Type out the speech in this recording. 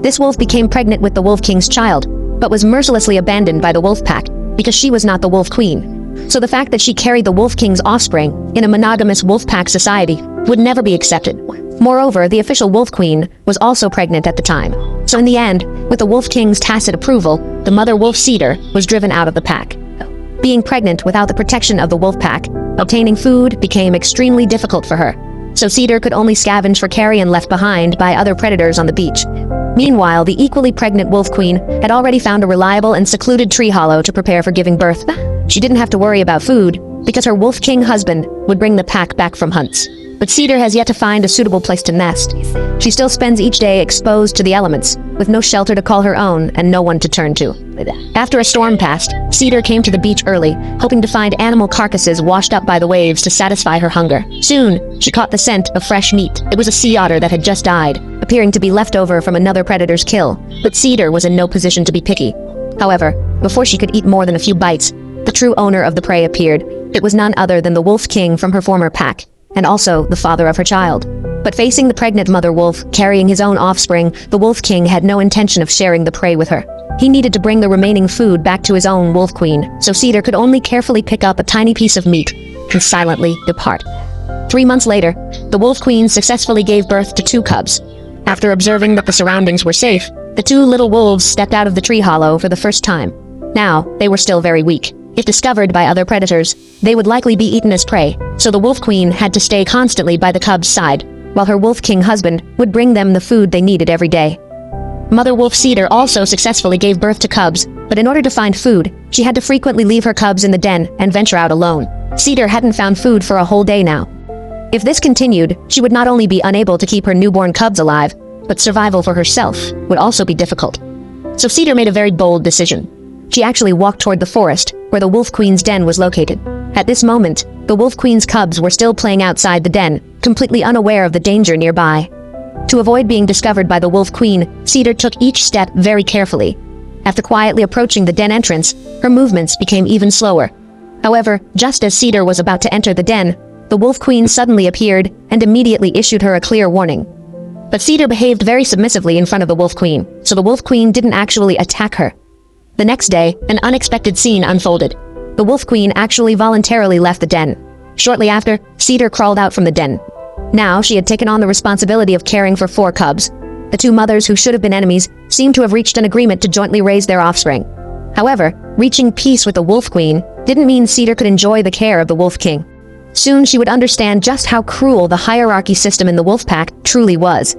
This wolf became pregnant with the Wolf King's child, but was mercilessly abandoned by the wolf pack because she was not the Wolf Queen. So the fact that she carried the Wolf King's offspring in a monogamous wolf pack society would never be accepted. Moreover, the official Wolf Queen was also pregnant at the time. So in the end, with the Wolf King's tacit approval, the mother wolf Cedar was driven out of the pack. Being pregnant without the protection of the wolf pack, obtaining food became extremely difficult for her. So Cedar could only scavenge for carrion left behind by other predators on the beach. Meanwhile, the equally pregnant Wolf Queen had already found a reliable and secluded tree hollow to prepare for giving birth. She didn't have to worry about food because her Wolf King husband would bring the pack back from hunts. But Cedar has yet to find a suitable place to nest. She still spends each day exposed to the elements, with no shelter to call her own and no one to turn to. After a storm passed, Cedar came to the beach early, hoping to find animal carcasses washed up by the waves to satisfy her hunger. Soon, she caught the scent of fresh meat. It was a sea otter that had just died, appearing to be leftover from another predator's kill. But Cedar was in no position to be picky. However, before she could eat more than a few bites, the true owner of the prey appeared. It was none other than the Wolf King from her former pack, and also the father of her child. But facing the pregnant mother wolf, carrying his own offspring, the Wolf King had no intention of sharing the prey with her. He needed to bring the remaining food back to his own Wolf Queen, so Cedar could only carefully pick up a tiny piece of meat and silently depart. 3 months later, the Wolf Queen successfully gave birth to 2 cubs. After observing that the surroundings were safe, the 2 little wolves stepped out of the tree hollow for the first time. Now, they were still very weak. If discovered by other predators, they would likely be eaten as prey, so the Wolf Queen had to stay constantly by the cubs' side, while her Wolf King husband would bring them the food they needed every day. Mother wolf Cedar also successfully gave birth to cubs, but in order to find food, she had to frequently leave her cubs in the den and venture out alone. Cedar hadn't found food for a whole day now. If this continued, she would not only be unable to keep her newborn cubs alive, but survival for herself would also be difficult. So Cedar made a very bold decision. She actually walked toward the forest, where the Wolf Queen's den was located. At this moment, the Wolf Queen's cubs were still playing outside the den, completely unaware of the danger nearby. To avoid being discovered by the Wolf Queen, Cedar took each step very carefully. After quietly approaching the den entrance, her movements became even slower. However, just as Cedar was about to enter the den, the Wolf Queen suddenly appeared and immediately issued her a clear warning. But Cedar behaved very submissively in front of the Wolf Queen, so the Wolf Queen didn't actually attack her. The next day, an unexpected scene unfolded. The Wolf Queen actually voluntarily left the den. Shortly after, Cedar crawled out from the den. Now, she had taken on the responsibility of caring for 4 cubs. The 2 mothers who should have been enemies seemed to have reached an agreement to jointly raise their offspring. However, reaching peace with the Wolf Queen didn't mean Cedar could enjoy the care of the Wolf King. Soon she would understand just how cruel the hierarchy system in the wolf pack truly was.